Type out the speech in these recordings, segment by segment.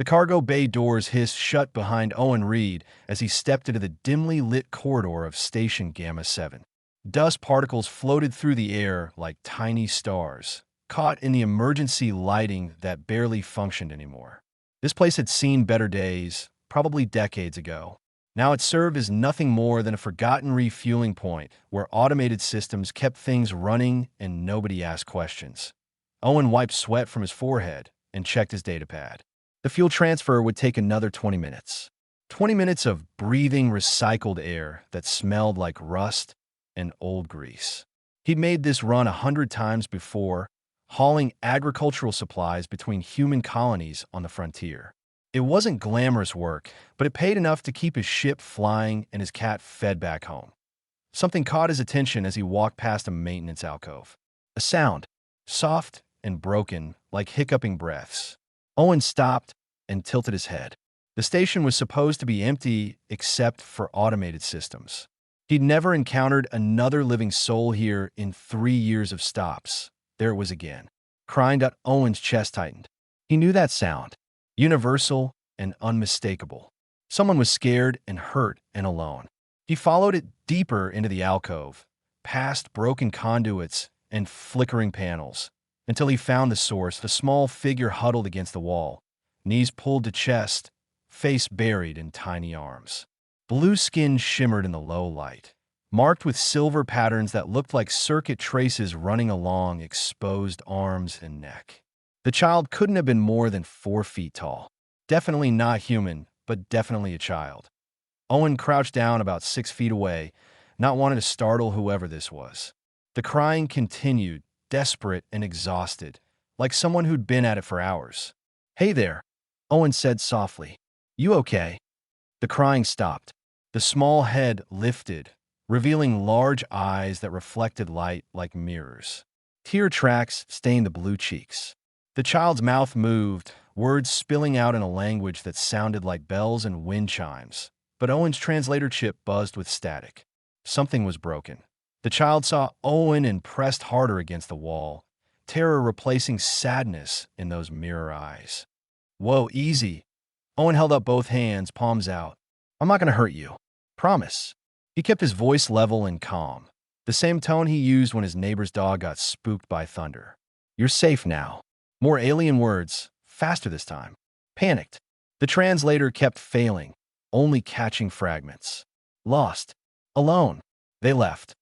The cargo bay doors hissed shut behind Owen Reed as he stepped into the dimly lit corridor of Station Gamma 7. Dust particles floated through the air like tiny stars, caught in the emergency lighting that barely functioned anymore. This place had seen better days, probably decades ago. Now it served as nothing more than a forgotten refueling point where automated systems kept things running and nobody asked questions. Owen wiped sweat from his forehead and checked his datapad. The fuel transfer would take another 20 minutes. 20 minutes of breathing recycled air that smelled like rust and old grease. He'd made this run 100 times before, hauling agricultural supplies between human colonies on the frontier. It wasn't glamorous work, but it paid enough to keep his ship flying and his cat fed back home. Something caught his attention as he walked past a maintenance alcove. A sound, soft and broken, like hiccuping breaths. Owen stopped and tilted his head. The station was supposed to be empty except for automated systems. He'd never encountered another living soul here in 3 years of stops. There it was again. Crying out, Owen's chest tightened. He knew that sound. Universal and unmistakable. Someone was scared and hurt and alone. He followed it deeper into the alcove, past broken conduits and flickering panels, until he found the source, a small figure huddled against the wall, knees pulled to chest, face buried in tiny arms. Blue skin shimmered in the low light, marked with silver patterns that looked like circuit traces running along exposed arms and neck. The child couldn't have been more than 4 feet tall. Definitely not human, but definitely a child. Owen crouched down about 6 feet away, not wanting to startle whoever this was. The crying continued, desperate and exhausted, like someone who'd been at it for hours. "Hey there," Owen said softly. "You okay?" The crying stopped. The small head lifted, revealing large eyes that reflected light like mirrors. Tear tracks stained the blue cheeks. The child's mouth moved, words spilling out in a language that sounded like bells and wind chimes. But Owen's translator chip buzzed with static. Something was broken. The child saw Owen and pressed harder against the wall, terror replacing sadness in those mirror eyes. "Whoa, easy." Owen held up both hands, palms out. "I'm not going to hurt you. Promise." He kept his voice level and calm, the same tone he used when his neighbor's dog got spooked by thunder. "You're safe now." More alien words, faster this time. Panicked. The translator kept failing, only catching fragments. Lost. Alone. They left.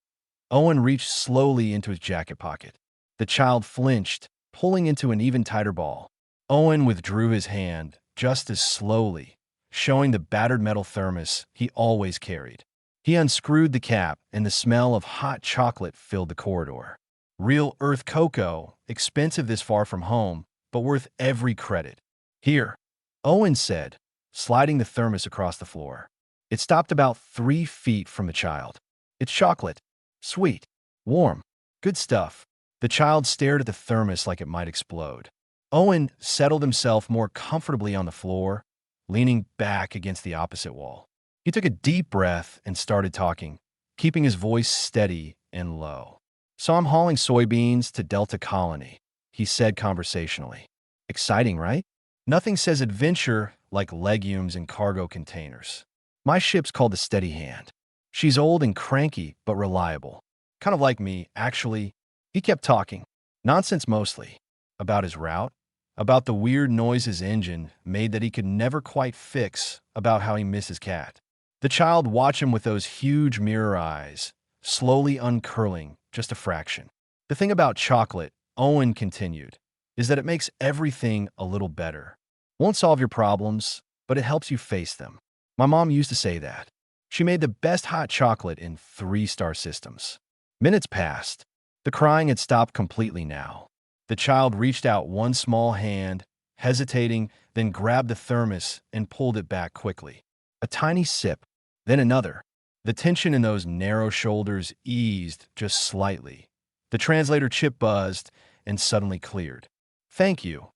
Owen reached slowly into his jacket pocket. The child flinched, pulling into an even tighter ball. Owen withdrew his hand, just as slowly, showing the battered metal thermos he always carried. He unscrewed the cap, and the smell of hot chocolate filled the corridor. Real earth cocoa, expensive this far from home, but worth every credit. "Here," Owen said, sliding the thermos across the floor. It stopped about 3 feet from the child. "It's chocolate. Sweet. Warm. Good stuff." The child stared at the thermos like it might explode. Owen settled himself more comfortably on the floor, leaning back against the opposite wall. He took a deep breath and started talking, keeping his voice steady and low. "So I'm hauling soybeans to Delta Colony," he said conversationally. "Exciting, right? Nothing says adventure like legumes in cargo containers. My ship's called the Steady Hand. She's old and cranky, but reliable. Kind of like me, actually." He kept talking. Nonsense mostly. About his route, about the weird noise his engine made that he could never quite fix, about how he missed his cat. The child watched him with those huge mirror eyes, slowly uncurling, just a fraction. "The thing about chocolate," Owen continued, "is that it makes everything a little better. Won't solve your problems, but it helps you face them. My mom used to say that. She made the best hot chocolate in 3-star systems." Minutes passed. The crying had stopped completely now. The child reached out one small hand, hesitating, then grabbed the thermos and pulled it back quickly. A tiny sip, then another. The tension in those narrow shoulders eased just slightly. The translator chip buzzed and suddenly cleared. "Thank you,"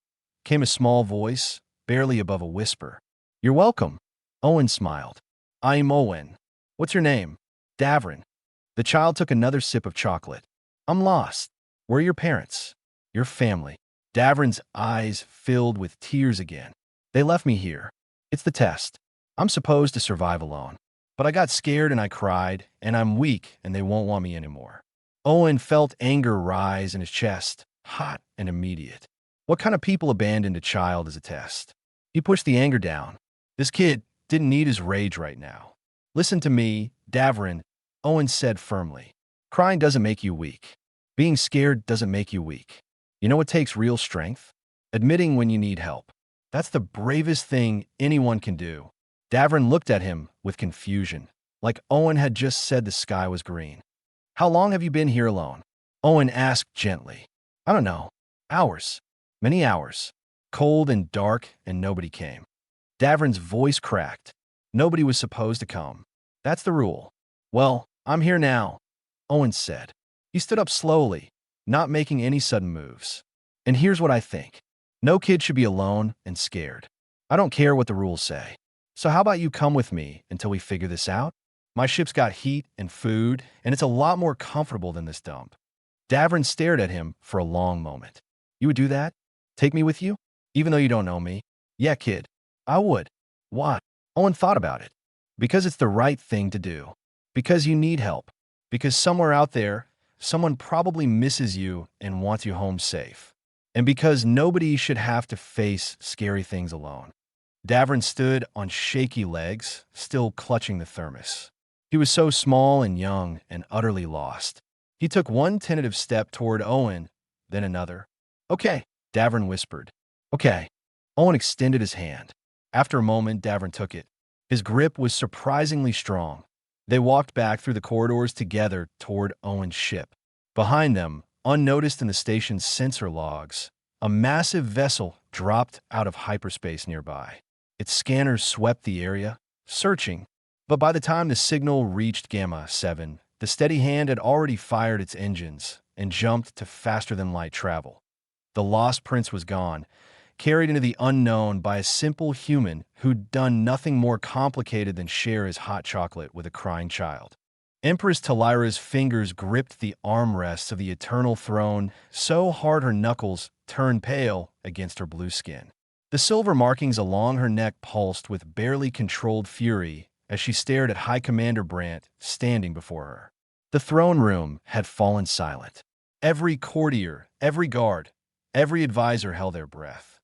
came a small voice, barely above a whisper. "You're welcome." Owen smiled. "I'm Owen. What's your name?" "Davrin." The child took another sip of chocolate. "I'm lost. Where are your parents?" "Your family." Davrin's eyes filled with tears again. They left me here. It's the test. I'm supposed to survive alone. But I got scared and I cried, and I'm weak and they won't want me anymore. Owen felt anger rise in his chest, hot and immediate. What kind of people abandoned a child as a test? He pushed the anger down. This kid didn't need his rage right now. Listen to me, Davrin, Owen said firmly. Crying doesn't make you weak. Being scared doesn't make you weak. You know what takes real strength? Admitting when you need help. That's the bravest thing anyone can do. Davrin looked at him with confusion, like Owen had just said the sky was green. How long have you been here alone? Owen asked gently. I don't know. Hours. Many hours. Cold and dark, and nobody came. Davrin's voice cracked. Nobody was supposed to come. That's the rule. Well, I'm here now, Owen said. He stood up slowly, not making any sudden moves. And here's what I think. No kid should be alone and scared. I don't care what the rules say. So how about you come with me until we figure this out? My ship's got heat and food, and it's a lot more comfortable than this dump. Davrin stared at him for a long moment. You would do that? Take me with you? Even though you don't know me? Yeah, kid. I would. Why? Owen thought about it. Because it's the right thing to do. Because you need help. Because somewhere out there, someone probably misses you and wants you home safe. And because nobody should have to face scary things alone. Davrin stood on shaky legs, still clutching the thermos. He was so small and young and utterly lost. He took one tentative step toward Owen, then another. Okay, Davrin whispered. Okay. Owen extended his hand. After a moment, Davrin took it. His grip was surprisingly strong. They walked back through the corridors together toward Owen's ship. Behind them, unnoticed in the station's sensor logs, a massive vessel dropped out of hyperspace nearby. Its scanners swept the area, searching, but by the time the signal reached Gamma 7, the steady hand had already fired its engines and jumped to faster-than-light travel. The lost prince was gone, carried into the unknown by a simple human who'd done nothing more complicated than share his hot chocolate with a crying child. Empress Talira's fingers gripped the armrests of the eternal throne so hard her knuckles turned pale against her blue skin. The silver markings along her neck pulsed with barely controlled fury as she stared at High Commander Brandt standing before her. The throne room had fallen silent. Every courtier, every guard, every advisor held their breath.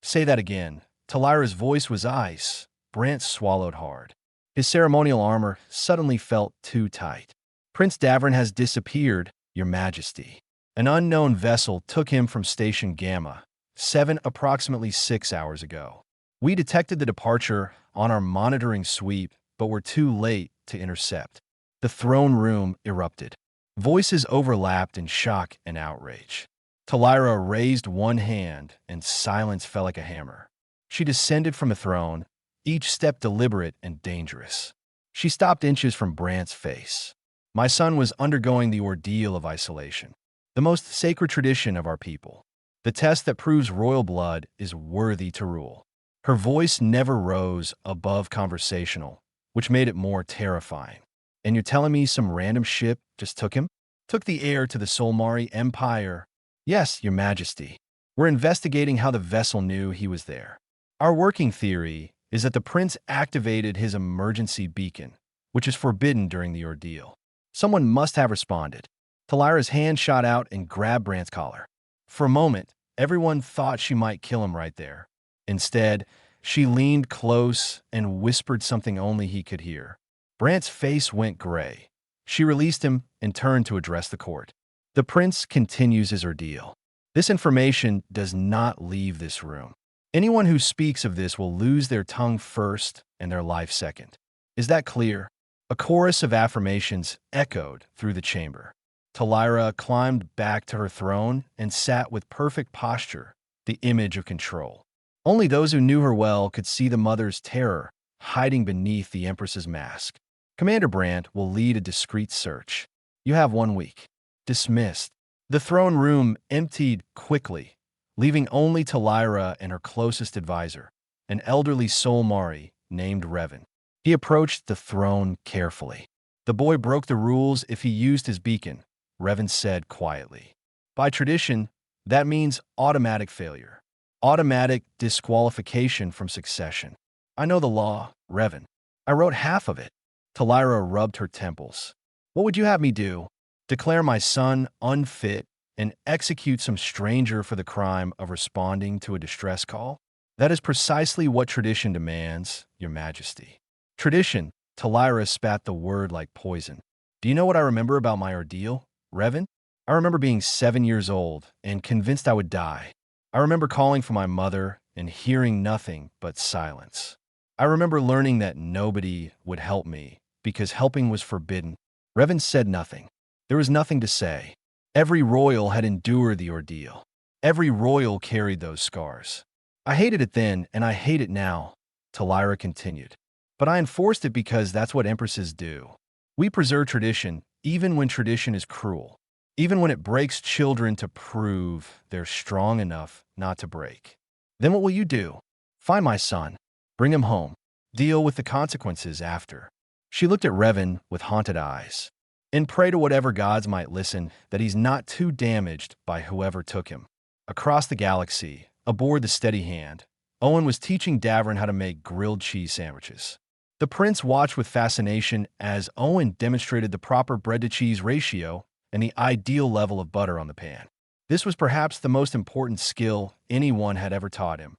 Say that again. Talira's voice was ice. Brandt swallowed hard. His ceremonial armor suddenly felt too tight. Prince Davrin has disappeared, Your Majesty. An unknown vessel took him from Station Gamma 7 approximately 6 hours ago. We detected the departure on our monitoring sweep, but were too late to intercept. The throne room erupted. Voices overlapped in shock and outrage. Talira raised one hand, and silence fell like a hammer. She descended from the throne, each step deliberate and dangerous. She stopped inches from Brandt's face. My son was undergoing the ordeal of isolation, the most sacred tradition of our people. The test that proves royal blood is worthy to rule. Her voice never rose above conversational, which made it more terrifying. And you're telling me some random ship just took him? Took the heir to the Solmari Empire? Yes, Your Majesty. We're investigating how the vessel knew he was there. Our working theory is that the prince activated his emergency beacon, which is forbidden during the ordeal. Someone must have responded. Talira's hand shot out and grabbed Brandt's collar. For a moment, everyone thought she might kill him right there. Instead, she leaned close and whispered something only he could hear. Brandt's face went gray. She released him and turned to address the court. The prince continues his ordeal. This information does not leave this room. Anyone who speaks of this will lose their tongue first and their life second. Is that clear? A chorus of affirmations echoed through the chamber. Talira climbed back to her throne and sat with perfect posture, the image of control. Only those who knew her well could see the mother's terror hiding beneath the Empress's mask. Commander Brandt will lead a discreet search. You have 1 week. Dismissed. The throne room emptied quickly, leaving only Talira and her closest advisor, an elderly Solmari named Revan. He approached the throne carefully. The boy broke the rules if he used his beacon, Revan said quietly. By tradition, that means automatic failure. Automatic disqualification from succession. I know the law, Revan. I wrote half of it. Talira rubbed her temples. What would you have me do? Declare my son unfit and execute some stranger for the crime of responding to a distress call? That is precisely what tradition demands, Your Majesty. Tradition, Talira spat the word like poison. Do you know what I remember about my ordeal, Revan? I remember being 7 years old and convinced I would die. I remember calling for my mother and hearing nothing but silence. I remember learning that nobody would help me because helping was forbidden. Revan said nothing. There was nothing to say. Every royal had endured the ordeal. Every royal carried those scars. I hated it then, and I hate it now, Talira continued. But I enforced it because that's what empresses do. We preserve tradition, even when tradition is cruel. Even when it breaks children to prove they're strong enough not to break. Then what will you do? Find my son. Bring him home. Deal with the consequences after. She looked at Revan with haunted eyes. And pray to whatever gods might listen that he's not too damaged by whoever took him. Across the galaxy, aboard the Steady Hand, Owen was teaching Davrin how to make grilled cheese sandwiches. The prince watched with fascination as Owen demonstrated the proper bread-to-cheese ratio and the ideal level of butter on the pan. This was perhaps the most important skill anyone had ever taught him.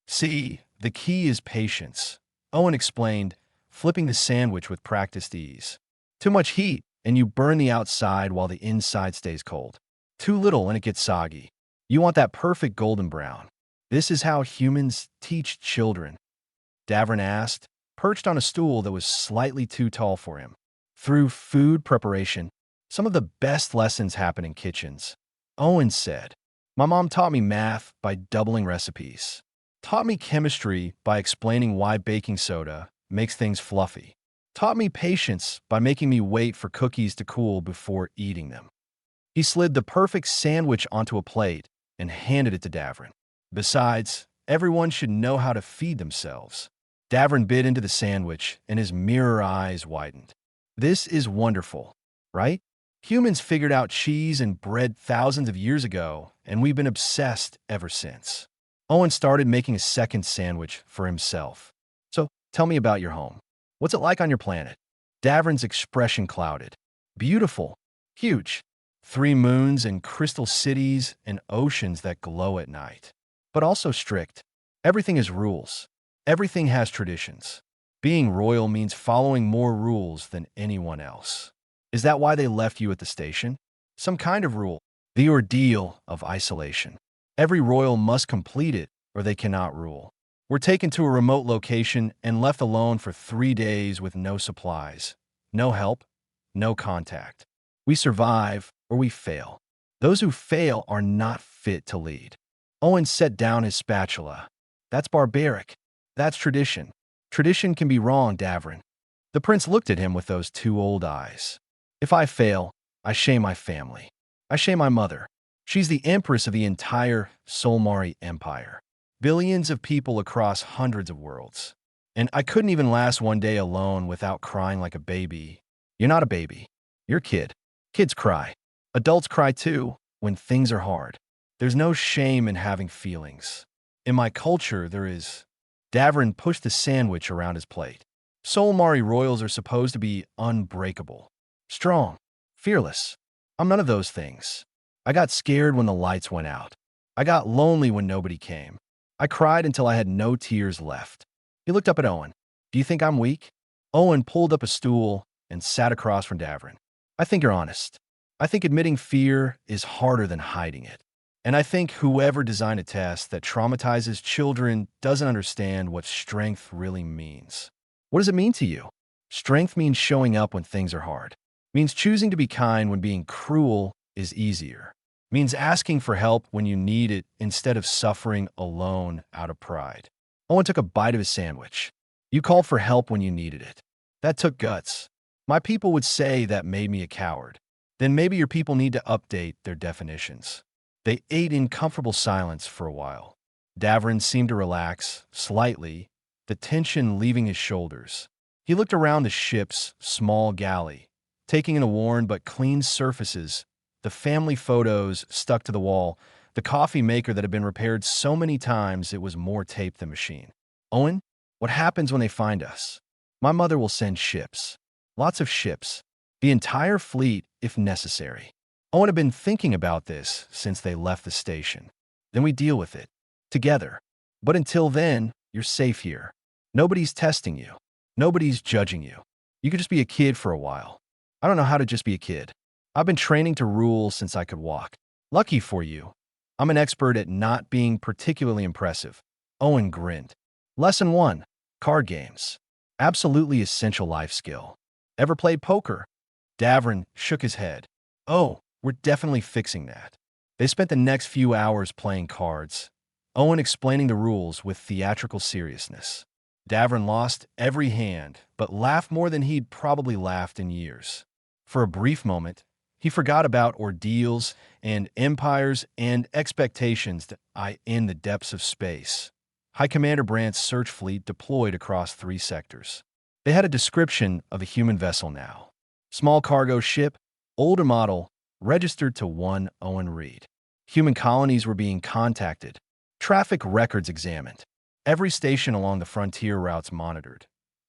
See, the key is patience, Owen explained, flipping the sandwich with practiced ease. Too much heat, and you burn the outside while the inside stays cold. Too little and it gets soggy. You want that perfect golden brown. This is how humans teach children, Davrin asked, perched on a stool that was slightly too tall for him. Through food preparation, some of the best lessons happen in kitchens. Owen said, my mom taught me math by doubling recipes. Taught me chemistry by explaining why baking soda makes things fluffy. Taught me patience by making me wait for cookies to cool before eating them. He slid the perfect sandwich onto a plate and handed it to Davrin. Besides, everyone should know how to feed themselves. Davrin bit into the sandwich and his mirror eyes widened. This is wonderful, right? Humans figured out cheese and bread thousands of years ago, and we've been obsessed ever since. Owen started making a second sandwich for himself. So, tell me about your home. What's it like on your planet? Davrin's expression clouded. Beautiful. Huge. 3 moons and crystal cities and oceans that glow at night. But also strict. Everything is rules. Everything has traditions. Being royal means following more rules than anyone else. Is that why they left you at the station? Some kind of rule. The ordeal of isolation. Every royal must complete it or they cannot rule. We're taken to a remote location and left alone for 3 days with no supplies, no help, no contact. We survive or we fail. Those who fail are not fit to lead. Owen set down his spatula. That's barbaric. That's tradition. Tradition can be wrong, Davrin. The prince looked at him with those 2 old eyes. If I fail, I shame my family. I shame my mother. She's the empress of the entire Solmari Empire. Billions of people across hundreds of worlds. And I couldn't even last 1 day alone without crying like a baby. You're not a baby. You're a kid. Kids cry. Adults cry too when things are hard. There's no shame in having feelings. In my culture, there is. Davrin pushed the sandwich around his plate. Solmari royals are supposed to be unbreakable. Strong. Fearless. I'm none of those things. I got scared when the lights went out. I got lonely when nobody came. I cried until I had no tears left. He looked up at Owen. Do you think I'm weak? Owen pulled up a stool and sat across from Davrin. I think you're honest. I think admitting fear is harder than hiding it. And I think whoever designed a test that traumatizes children doesn't understand what strength really means. What does it mean to you? Strength means showing up when things are hard. Means choosing to be kind when being cruel is easier. Means asking for help when you need it instead of suffering alone out of pride. Owen took a bite of his sandwich. You called for help when you needed it. That took guts. My people would say that made me a coward. Then maybe your people need to update their definitions. They ate in comfortable silence for a while. Davrin seemed to relax, slightly, the tension leaving his shoulders. He looked around the ship's small galley, taking in the worn but clean surfaces, the family photos stuck to the wall, the coffee maker that had been repaired so many times it was more tape than machine. Owen, what happens when they find us? My mother will send ships. Lots of ships. The entire fleet, if necessary. Owen had been thinking about this since they left the station. Then we deal with it. Together. But until then, you're safe here. Nobody's testing you. Nobody's judging you. You could just be a kid for a while. I don't know how to just be a kid. I've been training to rule since I could walk. Lucky for you. I'm an expert at not being particularly impressive. Owen grinned. Lesson 1. Card games. Absolutely essential life skill. Ever played poker? Davern shook his head. Oh, we're definitely fixing that. They spent the next few hours playing cards, Owen explaining the rules with theatrical seriousness. Davern lost every hand, but laughed more than he'd probably laughed in years. For a brief moment, he forgot about ordeals and empires and expectations in the depths of space. High Commander Brandt's search fleet deployed across 3 sectors. They had a description of a human vessel now. Small cargo ship, older model, registered to 1 Owen Reed. Human colonies were being contacted. Traffic records examined. Every station along the frontier routes monitored.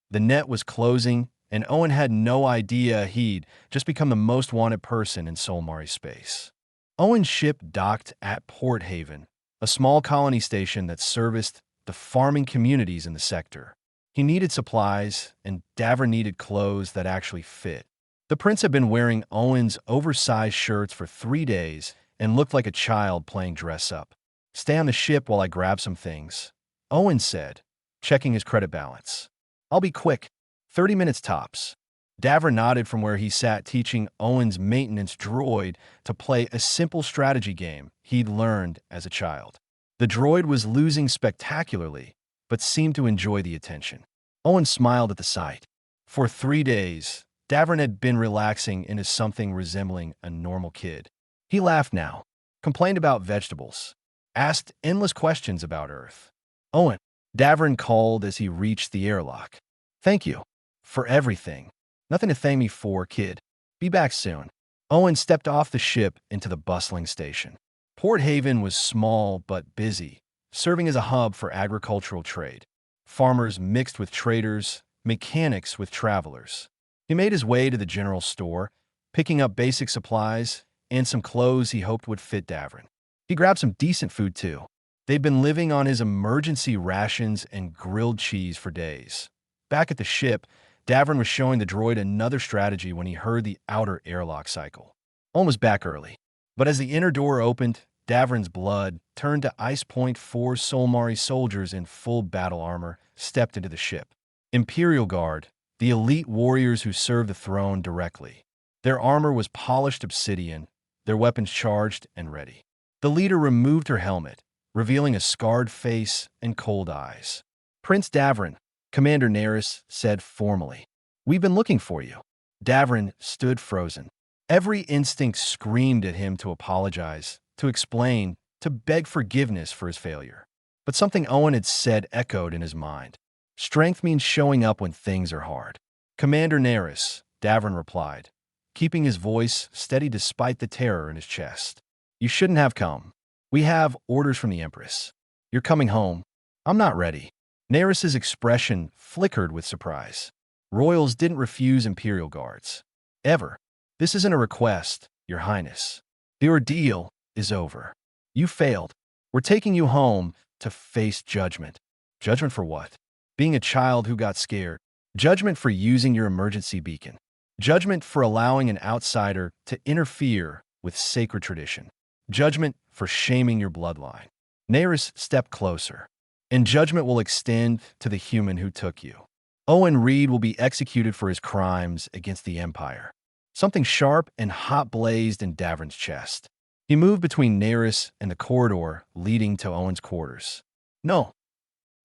The net was closing, and Owen had no idea he'd just become the most wanted person in Solmari space. Owen's ship docked at Port Haven, a small colony station that serviced the farming communities in the sector. He needed supplies, and Davern needed clothes that actually fit. The prince had been wearing Owen's oversized shirts for 3 days and looked like a child playing dress-up. Stay on the ship while I grab some things, Owen said, checking his credit balance. I'll be quick, 30 minutes tops. Davern nodded from where he sat, teaching Owen's maintenance droid to play a simple strategy game he'd learned as a child. The droid was losing spectacularly, but seemed to enjoy the attention. Owen smiled at the sight. For 3 days, Davern had been relaxing into something resembling a normal kid. He laughed now, complained about vegetables, asked endless questions about Earth. Owen, Davern called as he reached the airlock. Thank you. For everything. Nothing to thank me for, kid. Be back soon. Owen stepped off the ship into the bustling station. Port Haven was small but busy, serving as a hub for agricultural trade. Farmers mixed with traders, mechanics with travelers. He made his way to the general store, picking up basic supplies and some clothes he hoped would fit Davern. He grabbed some decent food, too. They'd been living on his emergency rations and grilled cheese for days. Back at the ship, Davern was showing the droid another strategy when he heard the outer airlock cycle. Owen was back early. But as the inner door opened, Davern's blood turned to ice. 4 Solmari soldiers in full battle armor stepped into the ship. Imperial Guard, the elite warriors who served the throne directly. Their armor was polished obsidian, their weapons charged and ready. The leader removed her helmet, revealing a scarred face and cold eyes. Prince Davern, Commander Narration said formally. We've been looking for you. Davern stood frozen. Every instinct screamed at him to apologize, to explain, to beg forgiveness for his failure. But something Owen had said echoed in his mind. Strength means showing up when things are hard. Commander Narration, Davern replied, keeping his voice steady despite the terror in his chest. You shouldn't have come. We have orders from the Empress. You're coming home. I'm not ready. Narration's expression flickered with surprise. Royals didn't refuse Imperial guards. Ever. This isn't a request, Your Highness. The ordeal is over. You failed. We're taking you home to face judgment. Judgment for what? Being a child who got scared. Judgment for using your emergency beacon. Judgment for allowing an outsider to interfere with sacred tradition. Judgment for shaming your bloodline. Narration stepped closer. And judgment will extend to the human who took you. Owen Reed will be executed for his crimes against the Empire. Something sharp and hot blazed in Davern's chest. He moved between Narration and the corridor leading to Owen's quarters. No.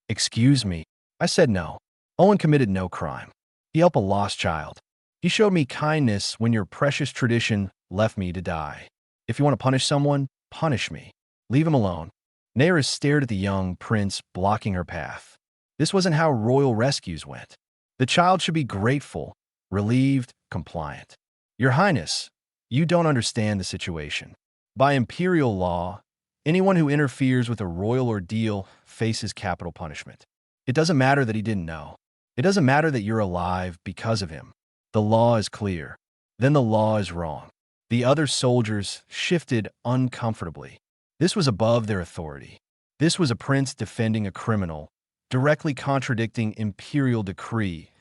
Excuse me. I said no. Owen committed no crime. He helped a lost child. He showed me kindness when your precious tradition left me to die. If you want to punish someone, punish me. Leave him alone. Narration stared at the young prince, blocking her path. This wasn't how royal rescues went. The child should be grateful, relieved, compliant. Your Highness, you don't understand the situation. By Imperial law, Anyone who interferes with a royal ordeal faces capital punishment. It doesn't matter that he didn't know. It doesn't matter that you're alive because of him. The law is clear. Then the law is wrong. The other soldiers shifted uncomfortably. This was above their authority. This was a prince defending a criminal, directly contradicting imperial decree.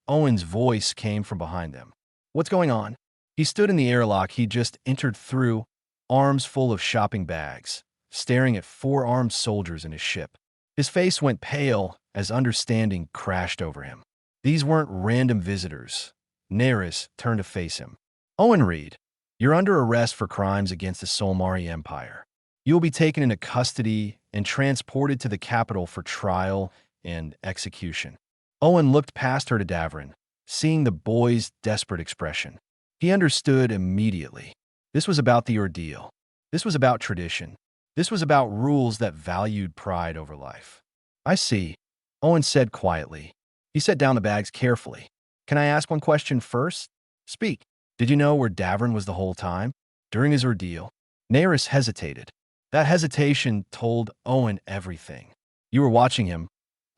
Owen's voice came from behind them. What's going on? He stood in the airlock he'd just entered through, arms full of shopping bags, staring at four armed soldiers in his ship. His face went pale as understanding crashed over him. These weren't random visitors. Narration turned to face him. Owen Reed, you're under arrest for crimes against the Solmari Empire. You will be taken into custody and transported to the capital for trial and execution. Owen looked past her to Davrin, seeing the boy's desperate expression. He understood immediately. This was about the ordeal. This was about tradition. This was about rules that valued pride over life. I see, Owen said quietly. He set down the bags carefully. Can I ask one question first? Speak. Did you know where Davrin was the whole time? During his ordeal? Narration hesitated. That hesitation told Owen everything. You were watching him.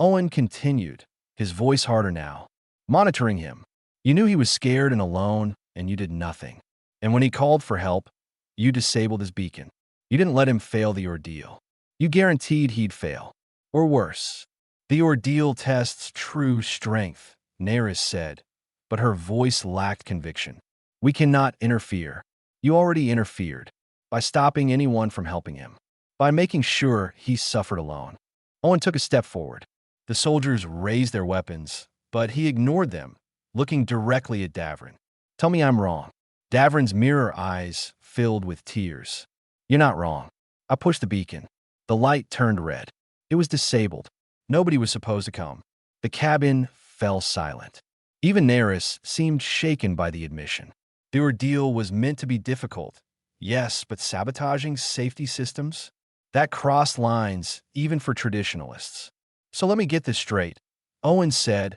Owen continued, his voice harder now. Monitoring him. You knew he was scared and alone, and you did nothing. And when he called for help, you disabled his beacon. You didn't let him fail the ordeal. You guaranteed he'd fail. Or worse. The ordeal tests true strength, Narration said, but her voice lacked conviction. We cannot interfere. You already interfered. By stopping anyone from helping him. By making sure he suffered alone. Owen took a step forward. The soldiers raised their weapons, but he ignored them, looking directly at Davrin. Tell me I'm wrong. Davrin's mirror eyes filled with tears. You're not wrong. I pushed the beacon. The light turned red. It was disabled. Nobody was supposed to come. The cabin fell silent. Even Narration seemed shaken by the admission. The ordeal was meant to be difficult. Yes, but sabotaging safety systems? That crossed lines, even for traditionalists. So let me get this straight. Owen said,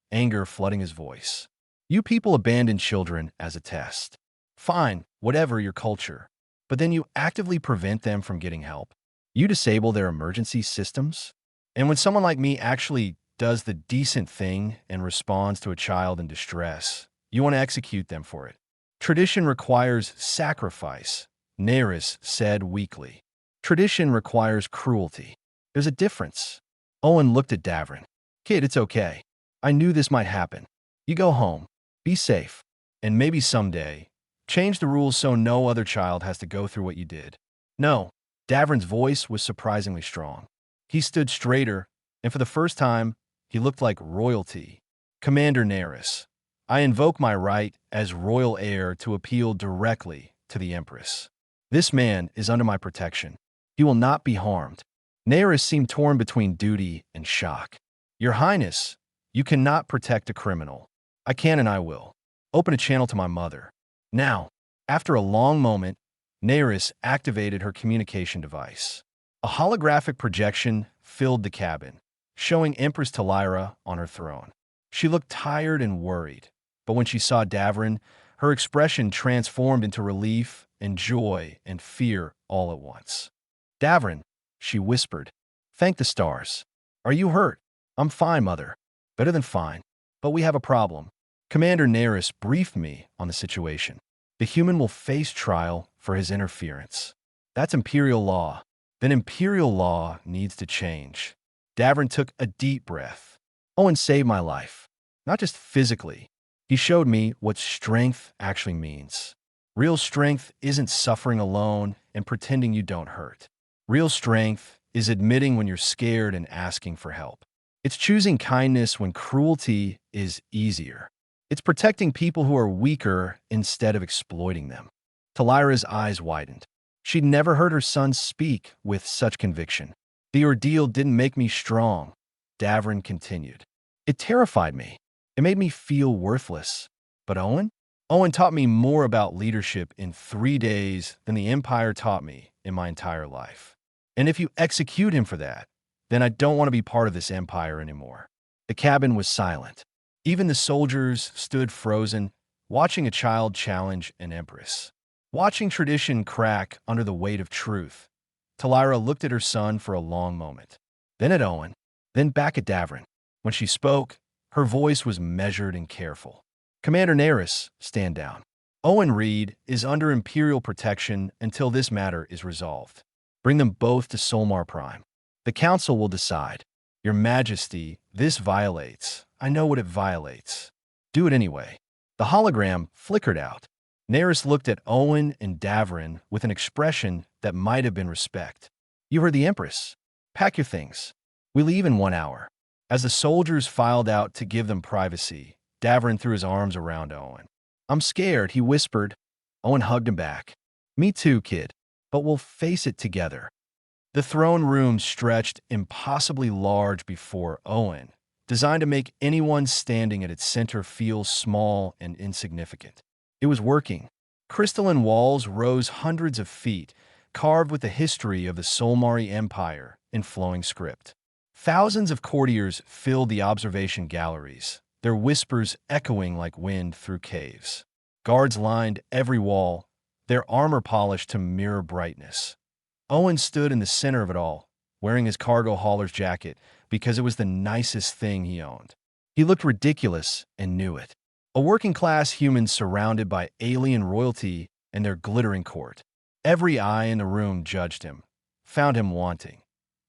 anger flooding his voice. You people abandon children as a test. Fine, whatever your culture. But then you actively prevent them from getting help. You disable their emergency systems. And when someone like me actually does the decent thing and responds to a child in distress, you want to execute them for it. Tradition requires sacrifice, Narration said weakly. Tradition requires cruelty. There's a difference. Owen looked at Davrin. Kid, it's okay. I knew this might happen. You go home. Be safe. And maybe someday, change the rules so no other child has to go through what you did. No. Davrin's voice was surprisingly strong. He stood straighter, and for the first time, he looked like royalty. Commander Narration, I invoke my right as royal heir to appeal directly to the Empress. This man is under my protection. He will not be harmed. Narration seemed torn between duty and shock. Your Highness, you cannot protect a criminal. I can and I will. Open a channel to my mother. Now, after a long moment, Narration activated her communication device. A holographic projection filled the cabin, showing Empress Talira on her throne. She looked tired and worried, but when she saw Davrin, her expression transformed into relief and joy and fear all at once. Davrin, she whispered, thank the stars. Are you hurt? I'm fine, Mother. Better than fine. But we have a problem. Commander Narration briefed me on the situation. The human will face trial for his interference. That's Imperial law. Then Imperial law needs to change. Davrin took a deep breath. Owen saved my life. Not just physically. He showed me what strength actually means. Real strength isn't suffering alone and pretending you don't hurt. Real strength is admitting when you're scared and asking for help. It's choosing kindness when cruelty is easier. It's protecting people who are weaker instead of exploiting them. Talira's eyes widened. She'd never heard her son speak with such conviction. The ordeal didn't make me strong, Davrin continued. It terrified me. It made me feel worthless. But Owen? Owen taught me more about leadership in 3 days than the Empire taught me in my entire life. And if you execute him for that, then I don't want to be part of this empire anymore. The cabin was silent. Even the soldiers stood frozen, watching a child challenge an empress. Watching tradition crack under the weight of truth. Talira looked at her son for a long moment, then at Owen, then back at Davrin. When she spoke, her voice was measured and careful. Commander Naris, stand down. Owen Reed is under Imperial protection until this matter is resolved. Bring them both to Solmar Prime. The Council will decide. Your Majesty, this violates. I know what it violates. Do it anyway. The hologram flickered out. Naris looked at Owen and Davrin with an expression that might have been respect. You heard the Empress. Pack your things. We leave in 1 hour. As the soldiers filed out to give them privacy, Davrin threw his arms around Owen. I'm scared, he whispered. Owen hugged him back. Me too, kid. But we'll face it together. The throne room stretched impossibly large before Owen, designed to make anyone standing at its center feel small and insignificant. It was working. Crystalline walls rose hundreds of feet, carved with the history of the Solmari Empire in flowing script. Thousands of courtiers filled the observation galleries, their whispers echoing like wind through caves. Guards lined every wall, their armor polished to mirror brightness. Owen stood in the center of it all, wearing his cargo hauler's jacket because it was the nicest thing he owned. He looked ridiculous and knew it. A working-class human surrounded by alien royalty and their glittering court. Every eye in the room judged him, found him wanting.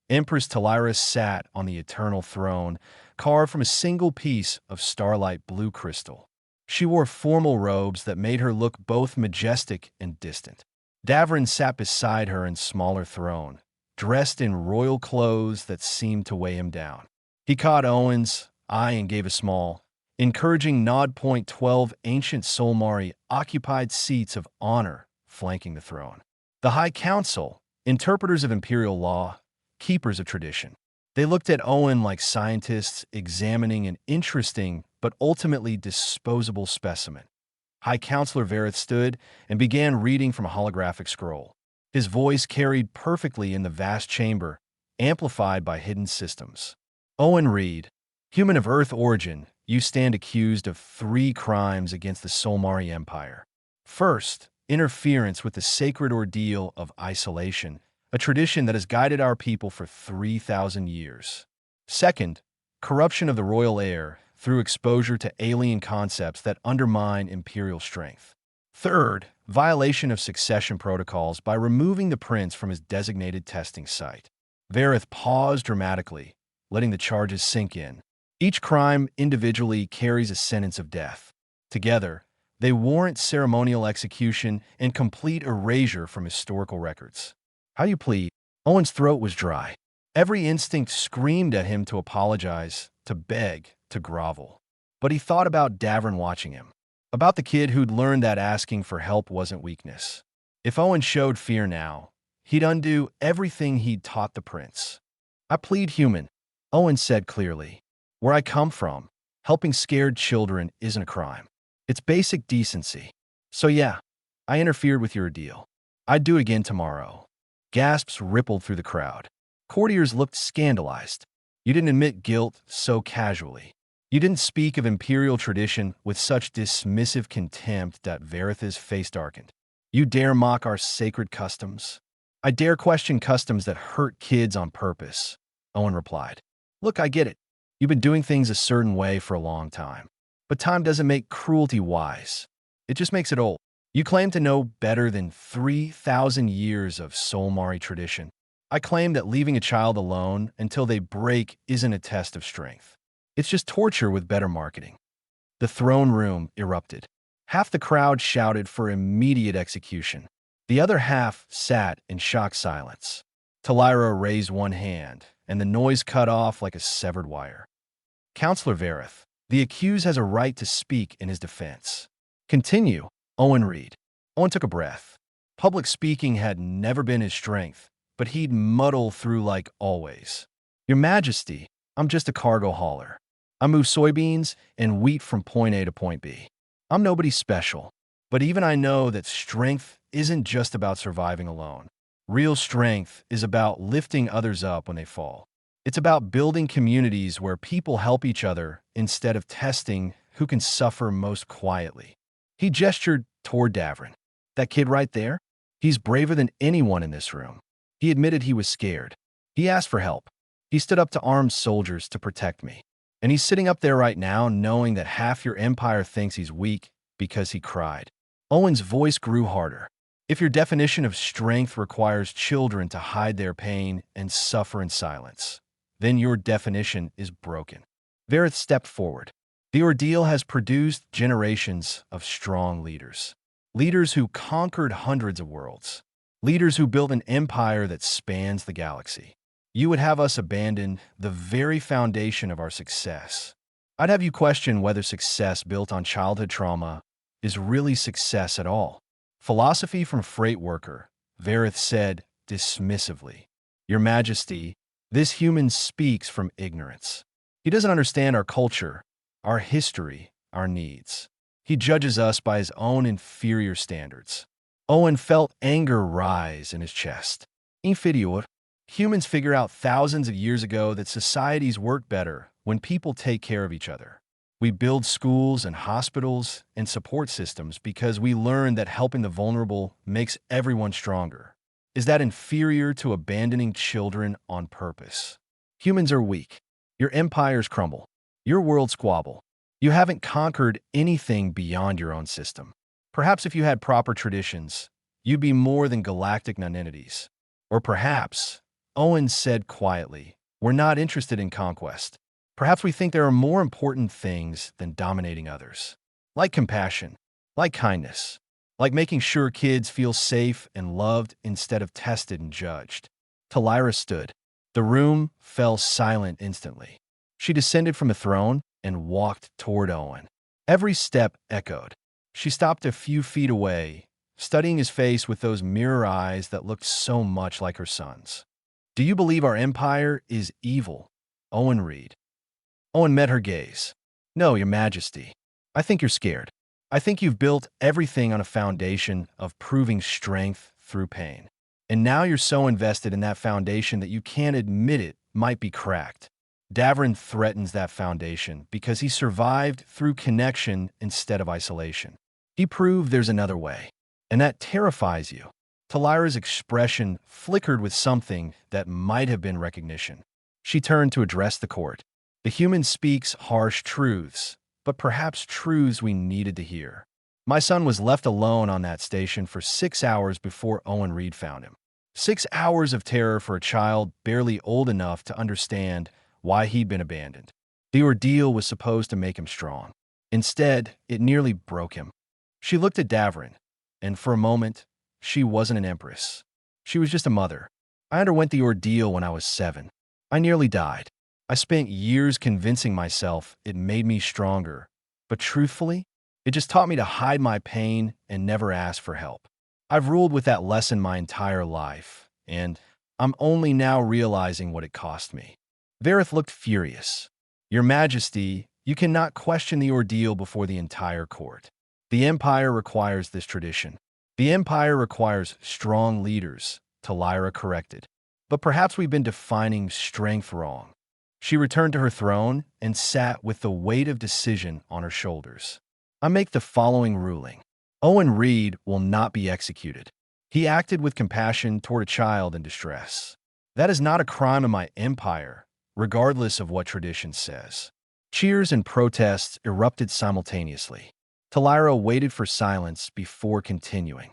Empress Talira sat on the eternal throne, carved from a single piece of starlight blue crystal. She wore formal robes that made her look both majestic and distant. Davrin sat beside her in smaller throne, dressed in royal clothes that seemed to weigh him down. He caught Owen's eye and gave a small, encouraging nod. 12 ancient Solmari occupied seats of honor flanking the throne. The High Council, interpreters of Imperial law, keepers of tradition. They looked at Owen like scientists examining an interesting but ultimately disposable specimen. High Counselor Vareth stood and began reading from a holographic scroll. His voice carried perfectly in the vast chamber, amplified by hidden systems. Owen Reed, human of Earth origin, you stand accused of 3 crimes against the Solmari Empire. First, interference with the sacred ordeal of isolation, a tradition that has guided our people for 3,000 years. Second, corruption of the royal heir through exposure to alien concepts that undermine imperial strength. Third, violation of succession protocols by removing the prince from his designated testing site. Vareth paused dramatically, letting the charges sink in. Each crime individually carries a sentence of death. Together, they warrant ceremonial execution and complete erasure from historical records. How you plead? Owen's throat was dry. Every instinct screamed at him to apologize, to beg, to grovel. But he thought about Davrin watching him, about the kid who'd learned that asking for help wasn't weakness. If Owen showed fear now, he'd undo everything he'd taught the prince. I plead human, Owen said clearly. Where I come from, helping scared children isn't a crime. It's basic decency. So yeah, I interfered with your deal. I'd do it again tomorrow. Gasps rippled through the crowd. Courtiers looked scandalized. You didn't admit guilt so casually. You didn't speak of imperial tradition with such dismissive contempt that Vareth's face darkened. You dare mock our sacred customs? I dare question customs that hurt kids on purpose, Owen replied. Look, I get it. You've been doing things a certain way for a long time. But time doesn't make cruelty wise. It just makes it old. You claim to know better than 3,000 years of Solmari tradition. I claim that leaving a child alone until they break isn't a test of strength. It's just torture with better marketing. The throne room erupted. Half the crowd shouted for immediate execution. The other half sat in shocked silence. Talira raised one hand, and the noise cut off like a severed wire. Counselor Vareth, the accused has a right to speak in his defense. Continue, Owen Reed. Owen took a breath. Public speaking had never been his strength, but he'd muddle through like always. Your Majesty, I'm just a cargo hauler. I move soybeans and wheat from point A to point B. I'm nobody special, but even I know that strength isn't just about surviving alone. Real strength is about lifting others up when they fall. It's about building communities where people help each other instead of testing who can suffer most quietly. He gestured toward Davrin. That kid right there? He's braver than anyone in this room. He admitted he was scared. He asked for help. He stood up to armed soldiers to protect me. And he's sitting up there right now knowing that half your empire thinks he's weak because he cried. Owen's voice grew harder. If your definition of strength requires children to hide their pain and suffer in silence, then your definition is broken. Vareth stepped forward. The ordeal has produced generations of strong leaders. Leaders who conquered hundreds of worlds. Leaders who built an empire that spans the galaxy. You would have us abandon the very foundation of our success. I'd have you question whether success built on childhood trauma is really success at all. Philosophy from Freight Worker, Vareth said dismissively. Your Majesty, this human speaks from ignorance. He doesn't understand our culture, our history, our needs. He judges us by his own inferior standards. Owen felt anger rise in his chest. Inferior. Humans figure out thousands of years ago that societies work better when people take care of each other. We build schools and hospitals and support systems because we learn that helping the vulnerable makes everyone stronger. Is that inferior to abandoning children on purpose? Humans are weak. Your empires crumble. Your worlds squabble. You haven't conquered anything beyond your own system. Perhaps if you had proper traditions, you'd be more than galactic nonentities. Or perhaps, Owen said quietly, we're not interested in conquest. Perhaps we think there are more important things than dominating others. Like compassion, like kindness, like making sure kids feel safe and loved instead of tested and judged. Talira stood. The room fell silent instantly. She descended from the throne and walked toward Owen. Every step echoed. She stopped a few feet away, studying his face with those mirror eyes that looked so much like her son's. Do you believe our empire is evil? Owen Reed. Owen met her gaze. No, Your Majesty. I think you're scared. I think you've built everything on a foundation of proving strength through pain. And now you're so invested in that foundation that you can't admit it might be cracked. Davrin threatens that foundation because he survived through connection instead of isolation. He proved there's another way. And that terrifies you. Talira's expression flickered with something that might have been recognition. She turned to address the court. The human speaks harsh truths, but perhaps truths we needed to hear. My son was left alone on that station for 6 hours before Owen Reed found him. 6 hours of terror for a child barely old enough to understand why he'd been abandoned. The ordeal was supposed to make him strong. Instead, it nearly broke him. She looked at Davrin, and for a moment, she wasn't an empress. She was just a mother. I underwent the ordeal when I was 7. I nearly died. I spent years convincing myself it made me stronger, but truthfully, it just taught me to hide my pain and never ask for help. I've ruled with that lesson my entire life, and I'm only now realizing what it cost me. Vareth looked furious. Your Majesty, you cannot question the ordeal before the entire court. The Empire requires this tradition. The Empire requires strong leaders, Talira corrected. But perhaps we've been defining strength wrong. She returned to her throne and sat with the weight of decision on her shoulders. I make the following ruling. Owen Reed will not be executed. He acted with compassion toward a child in distress. That is not a crime in my empire, regardless of what tradition says. Cheers and protests erupted simultaneously. Talira waited for silence before continuing.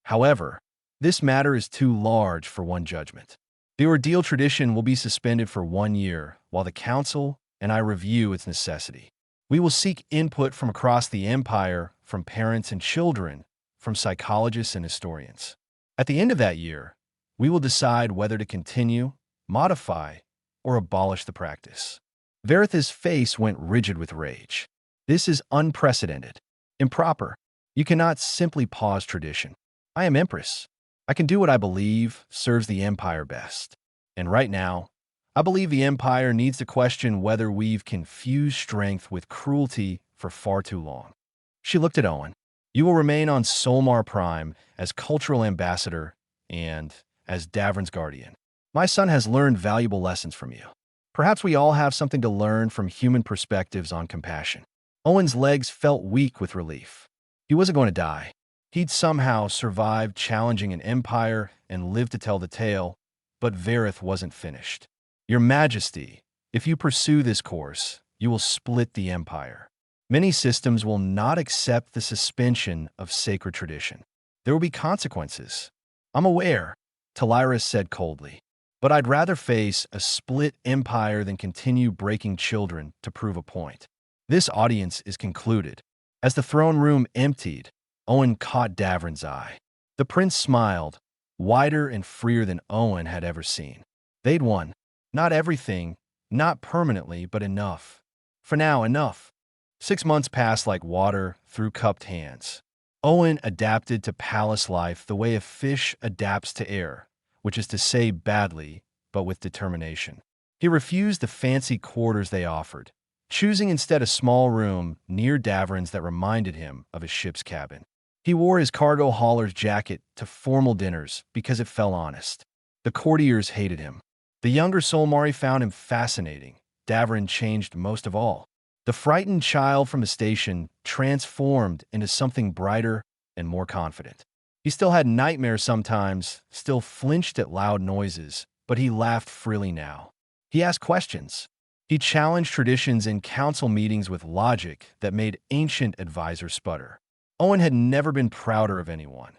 However, this matter is too large for one judgment. The ordeal tradition will be suspended for 1 year while the Council and I review its necessity. We will seek input from across the Empire, from parents and children, from psychologists and historians. At the end of that year, we will decide whether to continue, modify, or abolish the practice. Vareth's face went rigid with rage. This is unprecedented, improper. You cannot simply pause tradition. I am Empress. I can do what I believe serves the Empire best. And right now, I believe the Empire needs to question whether we've confused strength with cruelty for far too long. She looked at Owen. You will remain on Solmar Prime as cultural ambassador and as Davrin's guardian. My son has learned valuable lessons from you. Perhaps we all have something to learn from human perspectives on compassion. Owen's legs felt weak with relief. He wasn't going to die. He'd somehow survived challenging an empire and lived to tell the tale But Vareth wasn't finished. Your Majesty, if you pursue this course, you will split the Empire. Many systems will not accept the suspension of sacred tradition. There will be consequences. I'm aware, Talira said coldly. But I'd rather face a split empire than continue breaking children to prove a point. This audience is concluded. As the throne room emptied, Owen caught Davrin's eye. The prince smiled, wider and freer than Owen had ever seen. They'd won. Not everything, not permanently, but enough. For now, enough. 6 months passed like water through cupped hands. Owen adapted to palace life the way a fish adapts to air, which is to say badly, but with determination. He refused the fancy quarters they offered, choosing instead a small room near Davrin's that reminded him of his ship's cabin. He wore his cargo hauler's jacket to formal dinners because it felt honest. The courtiers hated him. The younger Solmari found him fascinating. Davrin changed most of all. The frightened child from the station transformed into something brighter and more confident. He still had nightmares sometimes, still flinched at loud noises, but he laughed freely now. He asked questions. He challenged traditions in council meetings with logic that made ancient advisors sputter. Owen had never been prouder of anyone.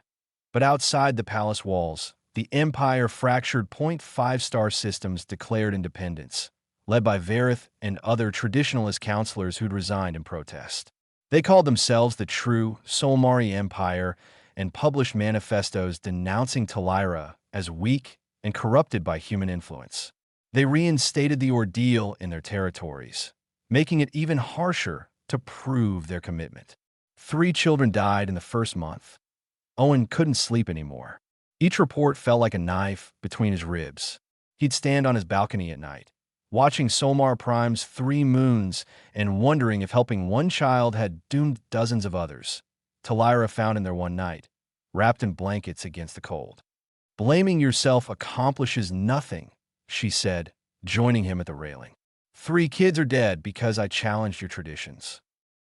But outside the palace walls, the Empire fractured 0.5-star systems declared independence, led by Vareth and other traditionalist counselors who'd resigned in protest. They called themselves the true Solmari Empire and published manifestos denouncing Talira as weak and corrupted by human influence. They reinstated the ordeal in their territories, making it even harsher to prove their commitment. 3 children died in the first month. Owen couldn't sleep anymore. Each report felt like a knife between his ribs. He'd stand on his balcony at night, watching Solmar Prime's 3 moons and wondering if helping one child had doomed dozens of others. Talira found in there one night, wrapped in blankets against the cold. Blaming yourself accomplishes nothing, she said, joining him at the railing. 3 kids are dead because I challenged your traditions.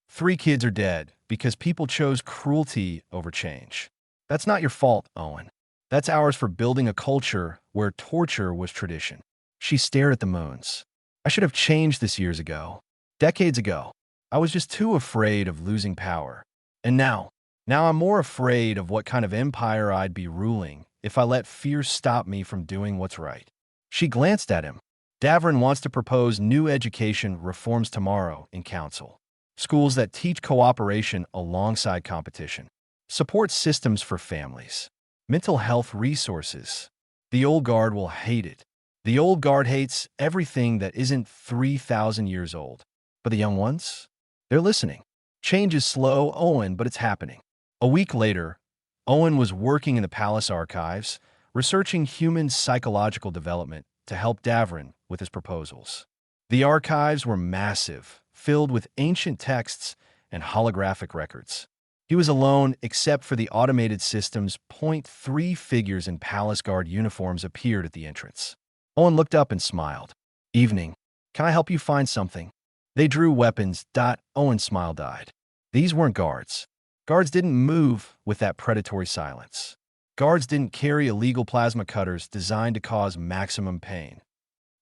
3 kids are dead because people chose cruelty over change. That's not your fault, Owen. That's ours for building a culture where torture was tradition. She stared at the moons. I should have changed this years ago. Decades ago. I was just too afraid of losing power. And now I'm more afraid of what kind of empire I'd be ruling if I let fear stop me from doing what's right. She glanced at him. Davrin wants to propose new education reforms tomorrow in council. Schools that teach cooperation alongside competition. Support systems for families. Mental health resources. The old guard will hate it. The old guard hates everything that isn't 3,000 years old. But the young ones? They're listening. Change is slow, Owen, but it's happening. A week later, Owen was working in the palace archives, researching human psychological development to help Davrin with his proposals. The archives were massive, filled with ancient texts and holographic records. He was alone except for the automated system's 0.3 figures in palace guard uniforms appeared at the entrance. Owen looked up and smiled. Evening. Can I help you find something? They drew weapons. Owen's smile died. These weren't guards. Guards didn't move with that predatory silence. Guards didn't carry illegal plasma cutters designed to cause maximum pain.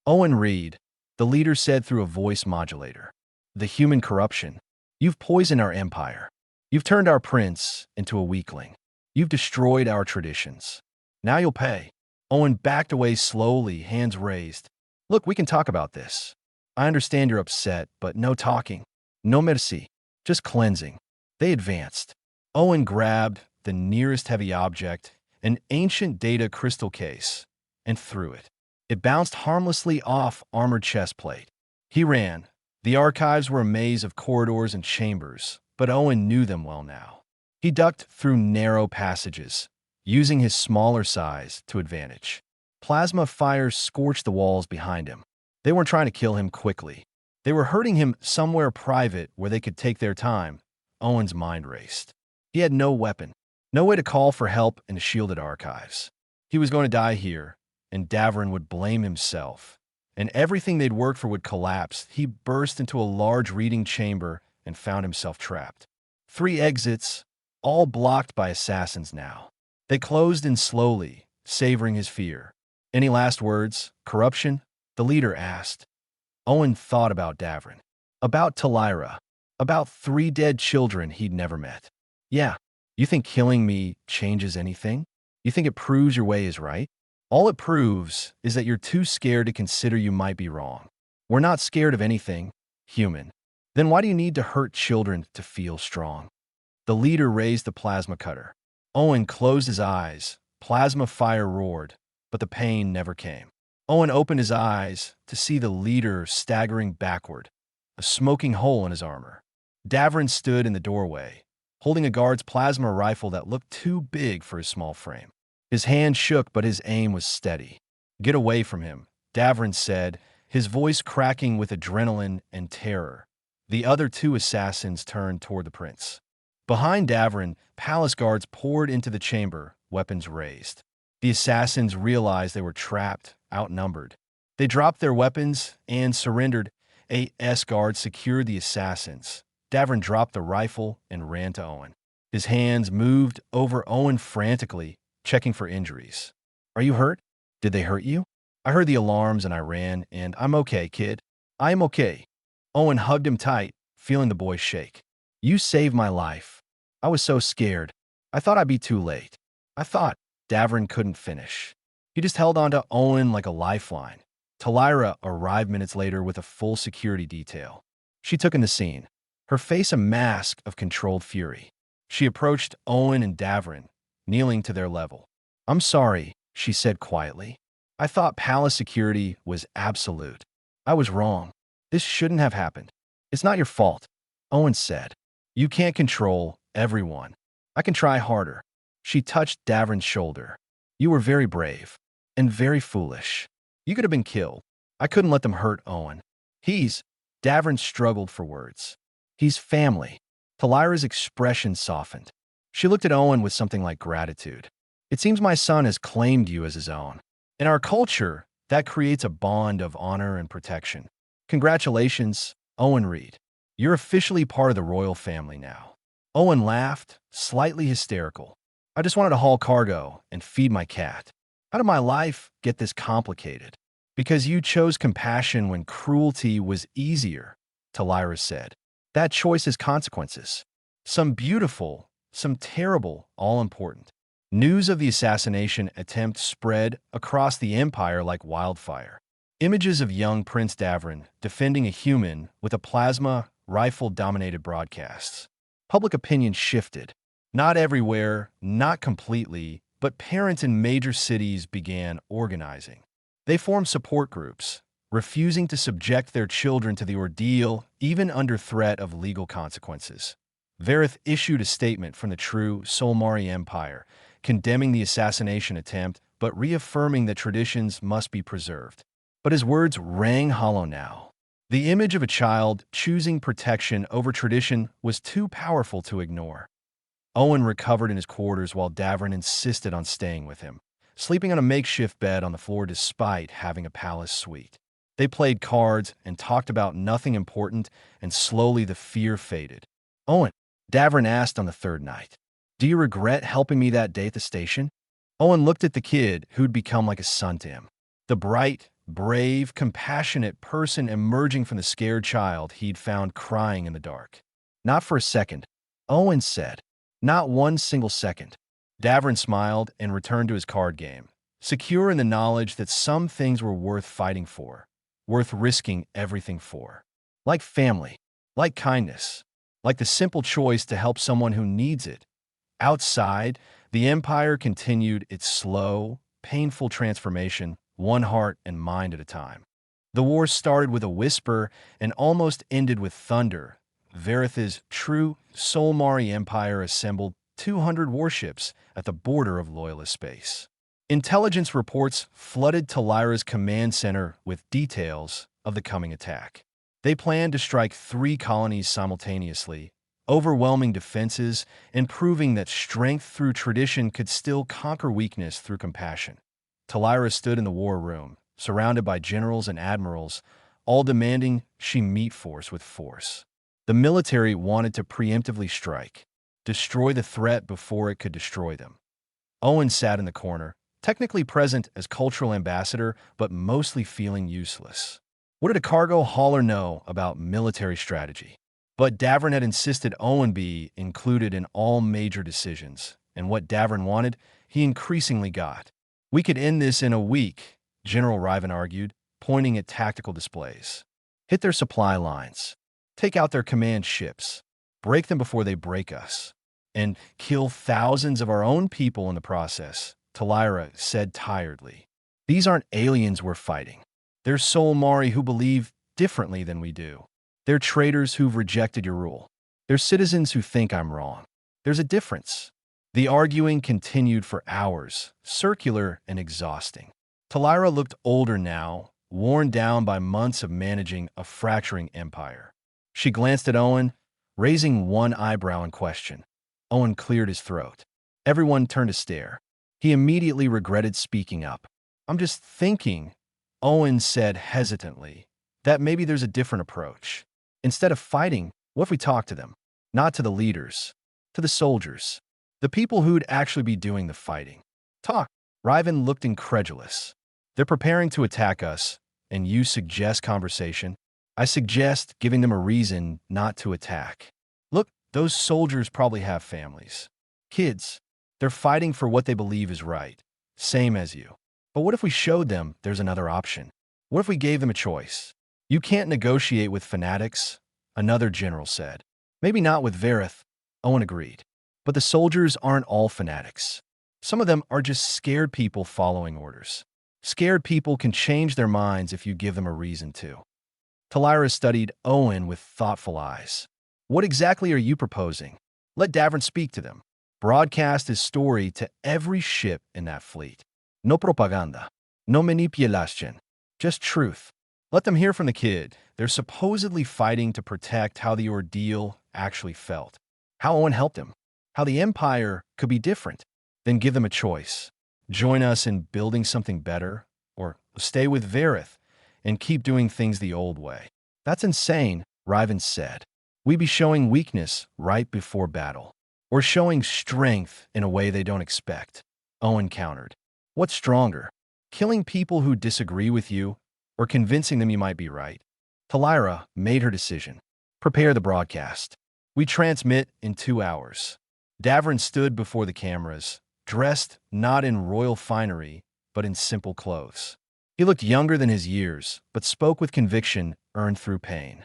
Owen Reed, the leader said through a voice modulator. The human corruption. You've poisoned our empire. You've turned our prince into a weakling. You've destroyed our traditions. Now you'll pay. Owen backed away slowly, hands raised. Look, we can talk about this. I understand you're upset, but no talking. No mercy. Just cleansing. They advanced. Owen grabbed the nearest heavy object, an ancient data crystal case, and threw it. It bounced harmlessly off armored chest plate. He ran. The archives were a maze of corridors and chambers, but Owen knew them well now. He ducked through narrow passages, using his smaller size to advantage. Plasma fires scorched the walls behind him. They weren't trying to kill him quickly. They were hurting him somewhere private where they could take their time. Owen's mind raced. He had no weapon, no way to call for help in the shielded archives. He was going to die here, and Davrin would blame himself, and everything they'd worked for would collapse. He burst into a large reading chamber and found himself trapped. 3 exits, all blocked by assassins now. They closed in slowly, savoring his fear. Any last words? Corruption? The leader asked. Owen thought about Davrin, about Talira, about 3 dead children he'd never met. Yeah, you think killing me changes anything? You think it proves your way is right? All it proves is that you're too scared to consider you might be wrong. We're not scared of anything, human. Then why do you need to hurt children to feel strong? The leader raised the plasma cutter. Owen closed his eyes. Plasma fire roared, but the pain never came. Owen opened his eyes to see the leader staggering backward, a smoking hole in his armor. Davrin stood in the doorway, holding a guard's plasma rifle that looked too big for his small frame. His hand shook, but his aim was steady. "Get away from him," Davrin said, his voice cracking with adrenaline and terror. The other 2 assassins turned toward the prince. Behind Davrin, palace guards poured into the chamber, weapons raised. The assassins realized they were trapped, outnumbered. They dropped their weapons and surrendered. A.S. guards secured the assassins. Davrin dropped the rifle and ran to Owen. His hands moved over Owen frantically, checking for injuries. "Are you hurt? Did they hurt you?" "I heard the alarms and I ran, and I'm okay, kid. I am okay." Owen hugged him tight, feeling the boy shake. "You saved my life. I was so scared. I thought I'd be too late. I thought—" Davrin couldn't finish. He just held on to Owen like a lifeline. Talira arrived minutes later with a full security detail. She took in the scene, her face a mask of controlled fury. She approached Owen and Davrin, kneeling to their level. "I'm sorry," she said quietly. "I thought palace security was absolute. I was wrong. This shouldn't have happened. It's not your fault," Owen said. "You can't control everyone. I can try harder." She touched Davrin's shoulder. "You were very brave and very foolish. You could have been killed. I couldn't let them hurt Owen. Davrin struggled for words. "He's family." Talira's expression softened. She looked at Owen with something like gratitude. "It seems my son has claimed you as his own. In our culture, that creates a bond of honor and protection. Congratulations, Owen Reed. You're officially part of the royal family now." Owen laughed, slightly hysterical. "I just wanted to haul cargo and feed my cat. How did my life get this complicated?" "Because you chose compassion when cruelty was easier," Talira said. "That choice has consequences. Some beautiful, some terrible, all important." News of the assassination attempt spread across the empire like wildfire. Images of young Prince Davrin defending a human with a plasma rifle dominated broadcasts. Public opinion shifted. Not everywhere, not completely, but parents in major cities began organizing. They formed support groups, refusing to subject their children to the ordeal, even under threat of legal consequences. Varith issued a statement from the true Solmari Empire, condemning the assassination attempt, but reaffirming that traditions must be preserved. But his words rang hollow now. The image of a child choosing protection over tradition was too powerful to ignore. Owen recovered in his quarters while Davrin insisted on staying with him, sleeping on a makeshift bed on the floor despite having a palace suite. They played cards and talked about nothing important, and slowly the fear faded. "Owen," Davrin asked on the 3rd night, "do you regret helping me that day at the station?" Owen looked at the kid who'd become like a son to him. The bright, brave, compassionate person emerging from the scared child he'd found crying in the dark. "Not for a second," Owen said. "Not one single second." Davrin smiled and returned to his card game, secure in the knowledge that some things were worth fighting for, worth risking everything for. Like family, like kindness, like the simple choice to help someone who needs it. Outside, the Empire continued its slow, painful transformation, one heart and mind at a time. The war started with a whisper and almost ended with thunder. Varith's true Solmari Empire assembled 200 warships at the border of Loyalist space. Intelligence reports flooded Talira's command center with details of the coming attack. They planned to strike 3 colonies simultaneously, overwhelming defenses and proving that strength through tradition could still conquer weakness through compassion. Talira stood in the war room, surrounded by generals and admirals, all demanding she meet force with force. The military wanted to preemptively strike, destroy the threat before it could destroy them. Owen sat in the corner, technically present as cultural ambassador, but mostly feeling useless. What did a cargo hauler know about military strategy? But Davern had insisted Owen be included in all major decisions, and what Davern wanted, he increasingly got. We could end this in a week, General Riven argued, pointing at tactical displays. Hit their supply lines, take out their command ships, break them before they break us, and kill thousands of our own people in the process, Talira said tiredly. These aren't aliens we're fighting. They're Solmari who believe differently than we do. They're traitors who've rejected your rule. They're citizens who think I'm wrong. There's a difference. The arguing continued for hours, circular and exhausting. Talira looked older now, worn down by months of managing a fracturing empire. She glanced at Owen, raising one eyebrow in question. Owen cleared his throat. Everyone turned to stare. He immediately regretted speaking up. I'm just thinking, Owen said hesitantly, that maybe there's a different approach. Instead of fighting, what if we talk to them? Not to the leaders, to the soldiers, the people who'd actually be doing the fighting. Talk. Riven looked incredulous. They're preparing to attack us, and you suggest conversation? I suggest giving them a reason not to attack. Look, those soldiers probably have families. Kids. They're fighting for what they believe is right. Same as you. But what if we showed them there's another option? What if we gave them a choice? You can't negotiate with fanatics, another general said. Maybe not with Vareth, Owen agreed. But the soldiers aren't all fanatics. Some of them are just scared people following orders. Scared people can change their minds if you give them a reason to. Talira studied Owen with thoughtful eyes. What exactly are you proposing? Let Davern speak to them. Broadcast his story to every ship in that fleet. No propaganda. No manipulation. Just truth. Let them hear from the kid. They're supposedly fighting to protect how the ordeal actually felt. How Owen helped him. How the Empire could be different. Then give them a choice. Join us in building something better, or stay with Vareth and keep doing things the old way. That's insane, Riven said. We'd be showing weakness right before battle, or showing strength in a way they don't expect. Owen countered. What's stronger? Killing people who disagree with you, or convincing them you might be right? Talira made her decision. Prepare the broadcast. We transmit in 2 hours. Davern stood before the cameras, dressed not in royal finery, but in simple clothes. He looked younger than his years, but spoke with conviction earned through pain.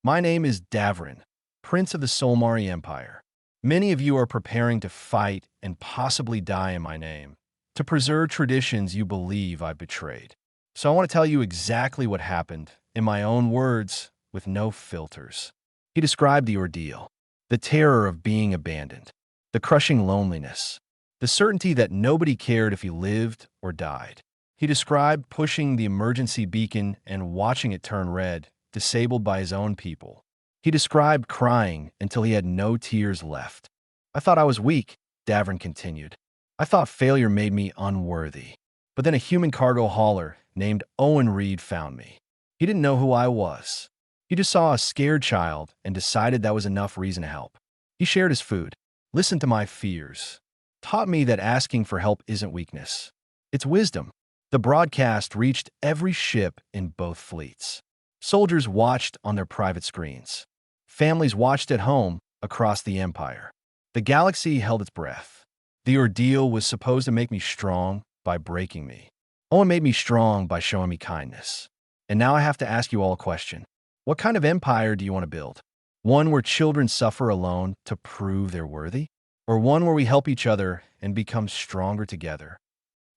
My name is Davern, Prince of the Solmari Empire. Many of you are preparing to fight and possibly die in my name, to preserve traditions you believe I betrayed. So I want to tell you exactly what happened, in my own words, with no filters. He described the ordeal, the terror of being abandoned, the crushing loneliness, the certainty that nobody cared if he lived or died. He described pushing the emergency beacon and watching it turn red, disabled by his own people. He described crying until he had no tears left. I thought I was weak, Davern continued. I thought failure made me unworthy. But then a human cargo hauler named Owen Reed found me. He didn't know who I was. He just saw a scared child and decided that was enough reason to help. He shared his food, listened to my fears, taught me that asking for help isn't weakness. It's wisdom. The broadcast reached every ship in both fleets. Soldiers watched on their private screens. Families watched at home across the Empire. The galaxy held its breath. The ordeal was supposed to make me strong by breaking me. Owen made me strong by showing me kindness. And now I have to ask you all a question. What kind of empire do you want to build? One where children suffer alone to prove they're worthy? Or one where we help each other and become stronger together?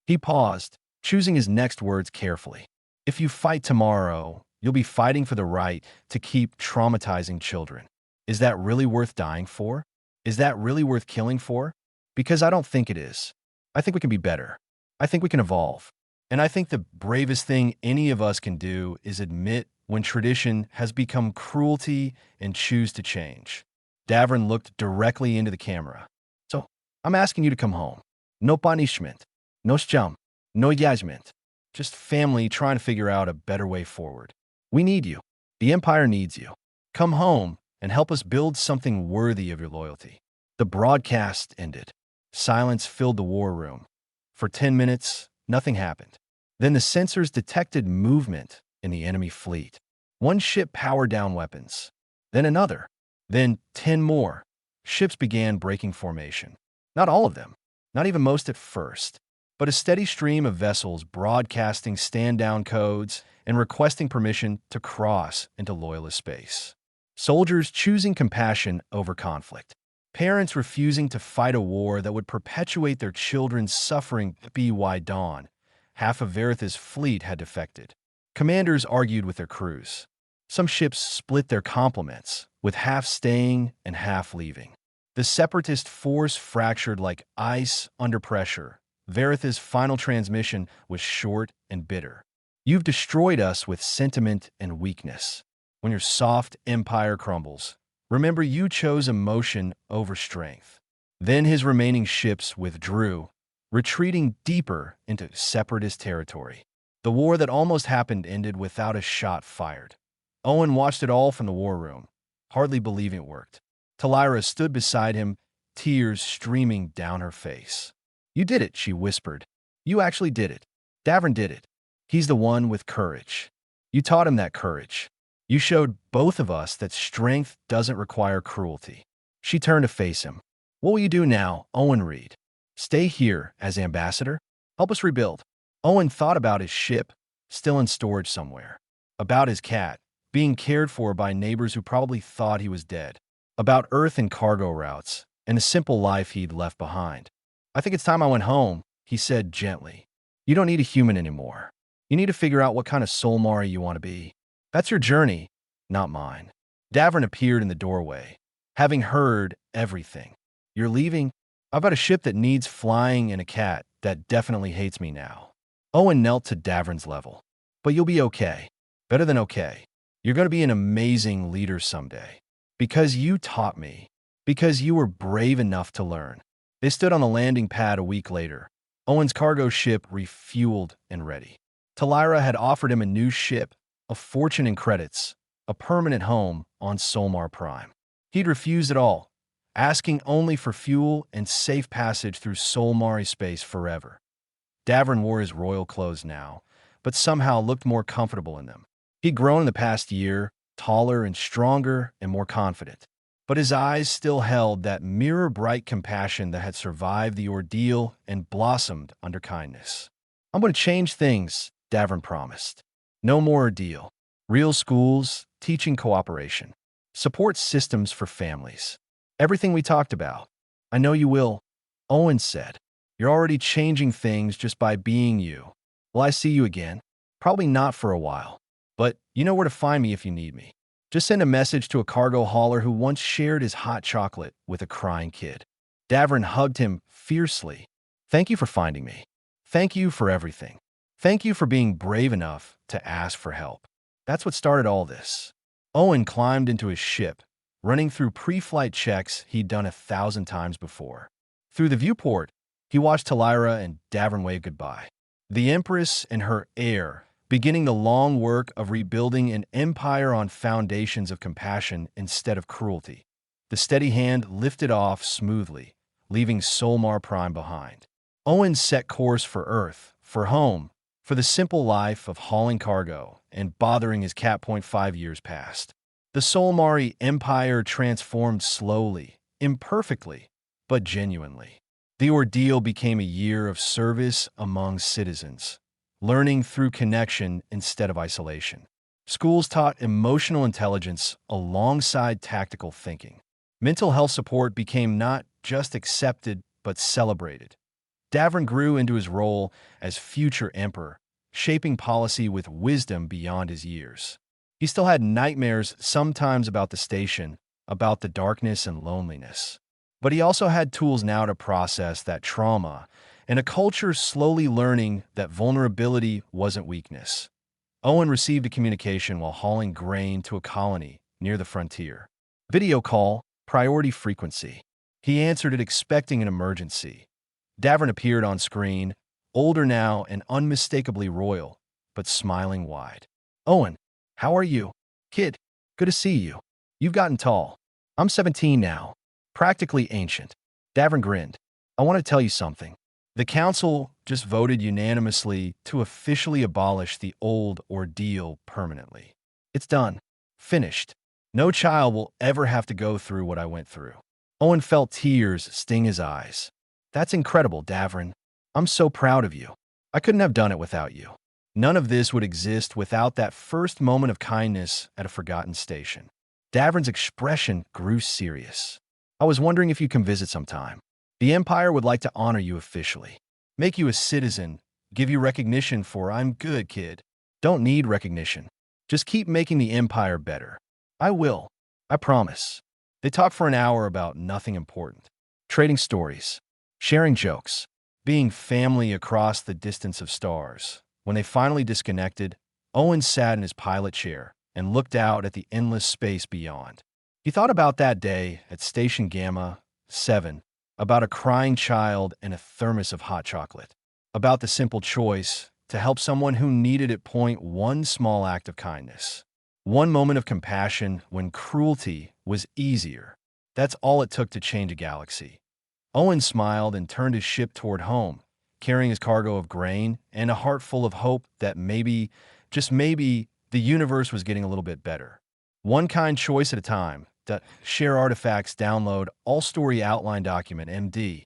He paused, choosing his next words carefully. If you fight tomorrow, you'll be fighting for the right to keep traumatizing children. Is that really worth dying for? Is that really worth killing for? Because I don't think it is. I think we can be better. I think we can evolve. And I think the bravest thing any of us can do is admit when tradition has become cruelty and choose to change. Davern looked directly into the camera. So, I'm asking you to come home. No punishment. No scam. No judgment. Just family trying to figure out a better way forward. We need you. The Empire needs you. Come home and help us build something worthy of your loyalty. The broadcast ended. Silence filled the war room. For 10 minutes, nothing happened. Then the sensors detected movement in the enemy fleet. One ship powered down weapons. Then another. Then 10 more. Ships began breaking formation. Not all of them. Not even most at first. But a steady stream of vessels broadcasting stand-down codes and requesting permission to cross into loyalist space. Soldiers choosing compassion over conflict. Parents refusing to fight a war that would perpetuate their children's suffering. By dawn, half of Veritha's fleet had defected. Commanders argued with their crews. Some ships split their complements, with half staying and half leaving. The separatist force fractured like ice under pressure. Veritha's final transmission was short and bitter. You've destroyed us with sentiment and weakness. When your soft empire crumbles, remember you chose emotion over strength. Then his remaining ships withdrew, retreating deeper into separatist territory. The war that almost happened ended without a shot fired. Owen watched it all from the war room, hardly believing it worked. Talira stood beside him, tears streaming down her face. "You did it," she whispered. "You actually did it. Davern did it. He's the one with courage. You taught him that courage. You showed both of us that strength doesn't require cruelty." She turned to face him. "What will you do now, Owen Reed? Stay here as ambassador? Help us rebuild?" Owen thought about his ship, still in storage somewhere. About his cat, being cared for by neighbors who probably thought he was dead. About Earth and cargo routes, and the simple life he'd left behind. "I think it's time I went home," he said gently. "You don't need a human anymore. You need to figure out what kind of Solmari you want to be. That's your journey, not mine." Davern appeared in the doorway, having heard everything. "You're leaving? I've got a ship that needs flying and a cat that definitely hates me now." Owen knelt to Davern's level. "But you'll be okay. Better than okay. You're going to be an amazing leader someday. Because you taught me. Because you were brave enough to learn." They stood on the landing pad a week later. Owen's cargo ship refueled and ready. Talira had offered him a new ship, a fortune in credits, a permanent home on Solmar Prime. He'd refused it all, asking only for fuel and safe passage through Solmari space forever. Davern wore his royal clothes now, but somehow looked more comfortable in them. He'd grown in the past year, taller and stronger and more confident. But his eyes still held that mirror-bright compassion that had survived the ordeal and blossomed under kindness. "I'm going to change things," Davern promised. "No more ordeal. Real schools, teaching cooperation. Support systems for families. Everything we talked about." "I know you will," Owen said. "You're already changing things just by being you. Will I see you again? Probably not for a while. But you know where to find me if you need me. Just send a message to a cargo hauler who once shared his hot chocolate with a crying kid." Davern hugged him fiercely. "Thank you for finding me. Thank you for everything. Thank you for being brave enough to ask for help. That's what started all this." Owen climbed into his ship, running through pre-flight checks he'd done 1,000 times before. Through the viewport, he watched Talira and Davern wave goodbye. The Empress and her heir, beginning the long work of rebuilding an empire on foundations of compassion instead of cruelty. The steady hand lifted off smoothly, leaving Solmar Prime behind. Owen set course for Earth, for home, for the simple life of hauling cargo and bothering his cat. 5 years passed. The Solmari Empire transformed slowly, imperfectly, but genuinely. The ordeal became a year of service among citizens, learning through connection instead of isolation. Schools taught emotional intelligence alongside tactical thinking. Mental health support became not just accepted, but celebrated. Davern grew into his role as future emperor, shaping policy with wisdom beyond his years. He still had nightmares sometimes about the station, about the darkness and loneliness. But he also had tools now to process that trauma, and a culture slowly learning that vulnerability wasn't weakness. Owen received a communication while hauling grain to a colony near the frontier. Video call, priority frequency. He answered it expecting an emergency. Davern appeared on screen, older now and unmistakably royal, but smiling wide. "Owen, how are you? Kid, good to see you. You've gotten tall. I'm 17 now, practically ancient." Davern grinned. "I want to tell you something. The council just voted unanimously to officially abolish the old ordeal permanently. It's done. Finished. No child will ever have to go through what I went through. Owen felt tears sting his eyes. That's incredible, Davrin. I'm so proud of you. I couldn't have done it without you. None of this would exist without that first moment of kindness at a forgotten station. Davrin's expression grew serious. I was wondering if you can visit sometime. The Empire would like to honor you officially. Make you a citizen, give you recognition for I'm good, kid. Don't need recognition. Just keep making the Empire better. I will. I promise. They talked for an hour about nothing important. Trading stories, sharing jokes, being family across the distance of stars. When they finally disconnected, Owen sat in his pilot chair and looked out at the endless space beyond. He thought about that day at Station Gamma 7, about a crying child and a thermos of hot chocolate, about the simple choice to help someone who needed it. One small act of kindness. One moment of compassion when cruelty was easier. That's all it took to change a galaxy. Owen smiled and turned his ship toward home, carrying his cargo of grain and a heart full of hope that maybe, just maybe, the universe was getting a little bit better. One kind choice at a time. Share artifacts, download all story outline document MD.